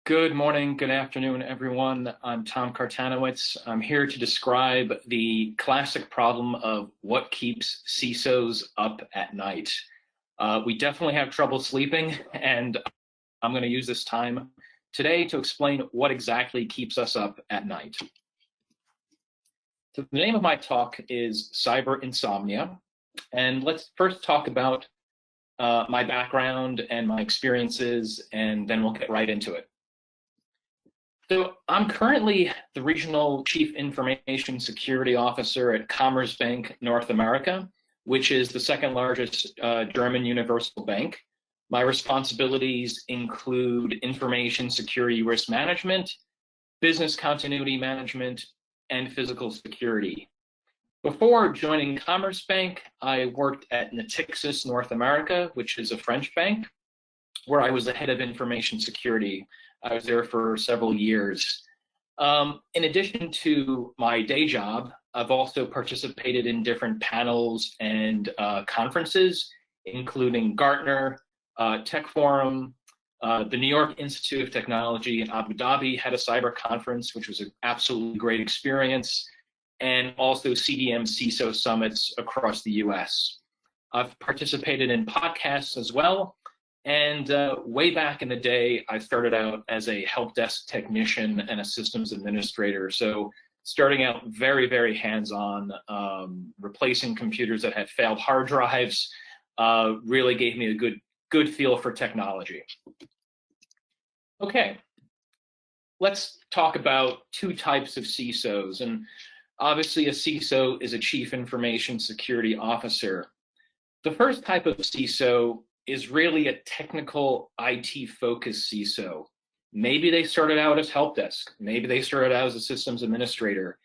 Good morning, good afternoon, everyone. I'm Tom Kartanowicz. I'm here to describe the classic problem of what keeps CISOs up at night. We definitely have trouble sleeping, and I'm going to use this time today to explain what exactly keeps us up at night. So the name of my talk is Cyber Insomnia, and let's first talk about my background and my experiences, and then we'll get right into it. So I'm currently the Regional Chief Information Security Officer at Commerzbank North America, which is the second largest German universal bank. My responsibilities include information security risk management, business continuity management, and physical security. Before joining Commerzbank, I worked at Natixis North America, which is a French bank, where I was the head of information security. I was there for several years. In addition to my day job, I've also participated in different panels and conferences, including Gartner, Tech Forum, the New York Institute of Technology in Abu Dhabi had a cyber conference, which was an absolutely great experience, and also CDM CISO summits across the US. I've participated in podcasts as well. And way back in the day, I started out as a help desk technician and a systems administrator. So starting out very, very hands-on, replacing computers that had failed hard drives, really gave me a good feel for technology. Okay, let's talk about two types of CISOs. And obviously a CISO is a Chief Information Security Officer. The first type of CISO is really a technical IT-focused CISO. Maybe they started out as help desk. Maybe they started out as a systems administrator.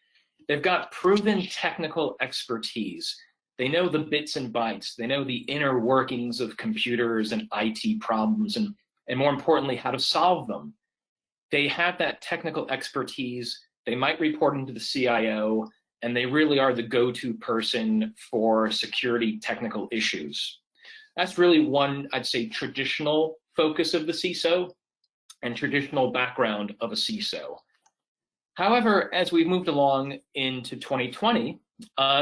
They've got proven technical expertise. They know the bits and bytes. They know the inner workings of computers and IT problems, and more importantly, how to solve them. They have that technical expertise. They might report into the CIO, and they really are the go-to person for security technical issues. That's really one, I'd say, traditional focus of the CISO and traditional background of a CISO. However, as we've moved along into 2020,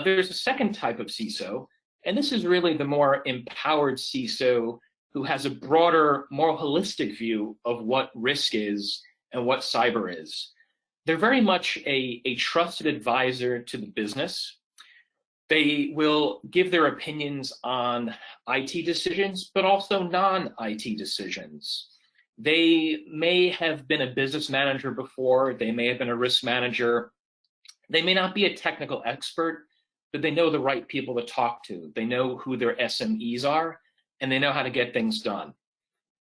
there's a second type of CISO, and this is really the more empowered CISO who has a broader, more holistic view of what risk is and what cyber is. They're very much a trusted advisor to the business. They will give their opinions on IT decisions, but also non-IT decisions. They may have been a business manager before. They may have been a risk manager. They may not be a technical expert, but they know the right people to talk to. They know who their SMEs are, and they know how to get things done.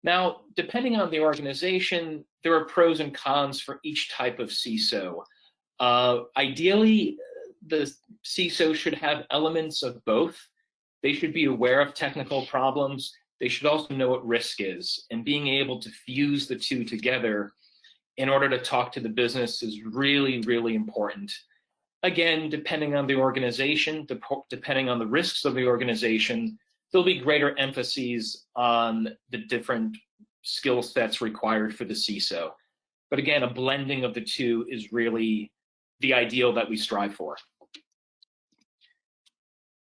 Now, depending on the organization, there are pros and cons for each type of CISO. Ideally, the CISO should have elements of both. They should be aware of technical problems. They should also know what risk is, and being able to fuse the two together in order to talk to the business is really, really important. Again, depending on the organization, depending on the risks of the organization, there'll be greater emphases on the different skill sets required for the CISO. But again, a blending of the two is really the ideal that we strive for.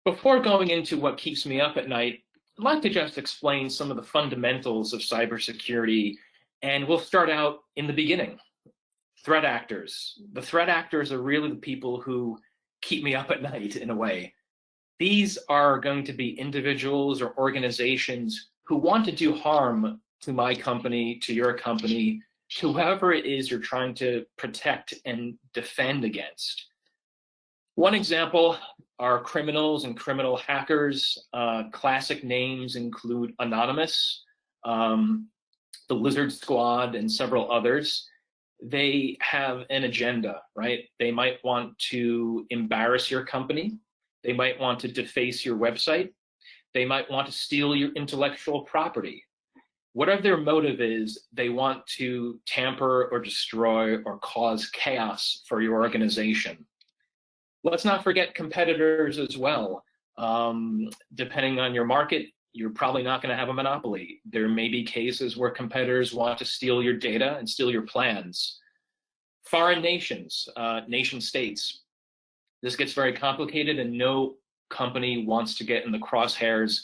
Before going into what keeps me up at night, I'd like to just explain some of the fundamentals of cybersecurity, and we'll start out in the beginning. Threat actors. The threat actors are really the people who keep me up at night in a way. These are going to be individuals or organizations who want to do harm to my company, to your company, to whoever it is you're trying to protect and defend against. One example are criminals and criminal hackers. Classic names include Anonymous, the Lizard Squad, and several others. They have an agenda, right? They might want to embarrass your company. They might want to deface your website. They might want to steal your intellectual property. Whatever their motive is, they want to tamper or destroy or cause chaos for your organization. Let's not forget competitors as well. Depending on your market, you're probably not going to have a monopoly. There may be cases where competitors want to steal your data and steal your plans. Foreign nations, nation states. This gets very complicated, and no company wants to get in the crosshairs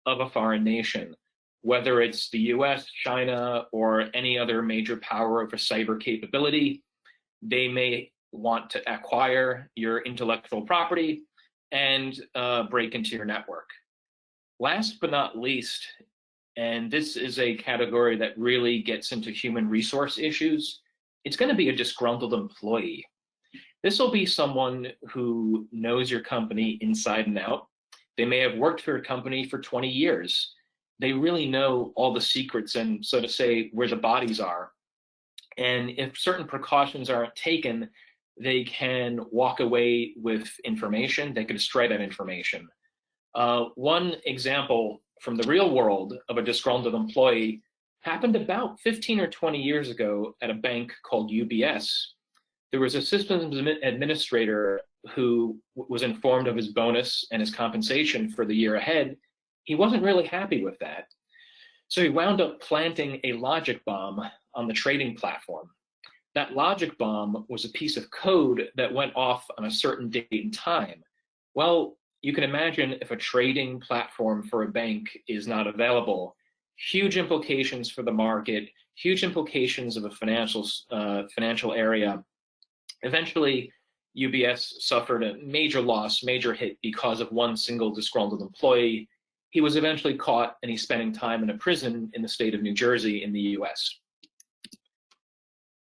of a foreign nation, whether it's the US, China, or any other major power of a cyber capability. They may want to acquire your intellectual property and break into your network. Last but not least, and this is a category that really gets into human resource issues, it's going to be a disgruntled employee. This will be someone who knows your company inside and out. They may have worked for your company for 20 years. They really know all the secrets and, so to say, where the bodies are. And if certain precautions aren't taken, they can walk away with information. They could destroy that information. One example from the real world of a disgruntled employee happened about 15 or 20 years ago at a bank called UBS. There was a systems administrator who was informed of his bonus and his compensation for the year ahead. He wasn't really happy with that. So he wound up planting a logic bomb on the trading platform. That logic bomb was a piece of code that went off on a certain date and time. Well, you can imagine if a trading platform for a bank is not available, huge implications for the market, huge implications of a financial area. Eventually, UBS suffered a major loss, major hit because of one single disgruntled employee. He was eventually caught, and he's spending time in a prison in the state of New Jersey in the US.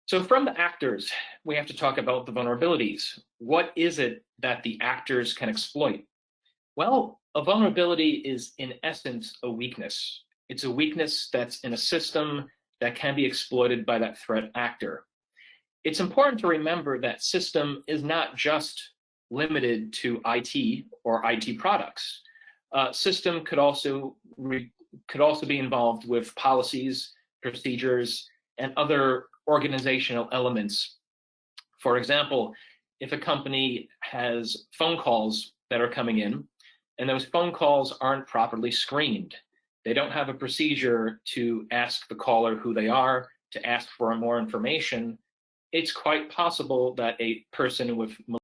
So from the actors, we have to talk about the vulnerabilities. What is it that the actors can exploit? Well, a vulnerability is in essence a weakness. It's a weakness that's in a system that can be exploited by that threat actor. It's important to remember that system is not just limited to IT or IT products. System could also be involved with policies, procedures, and other organizational elements. For example, if a company has phone calls that are coming in, and those phone calls aren't properly screened, they don't have a procedure to ask the caller who they are, to ask for more information, it's quite possible that a person with